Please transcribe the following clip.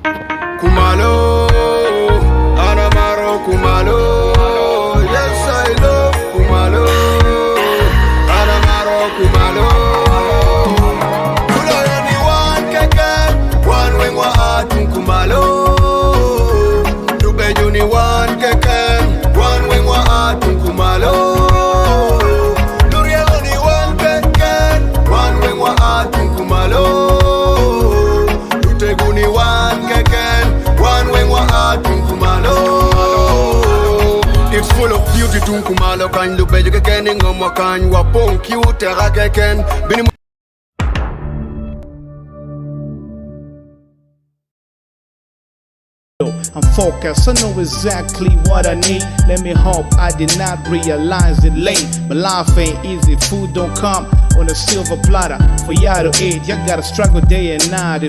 Kumalo, Anamaro Kumalo. Yes, I love Kumalo, Anamaro Kumalo. Kulo yani one keke, one wing wa atun Kumalo. Dube juni one keke, one wing wa atun Kumalo. Luria yani one keke, one wing wa atun Kumalo. Dute guni one keke. It's full of beauty tunkumalo kan lupe juke ken ngomo kan wapong cute rakeken bini. I'm focused, I know exactly what I need. Let me hope I did not realize it late. But life ain't easy, food don't come on a silver platter for y'all to eat. Y'all gotta struggle day and night.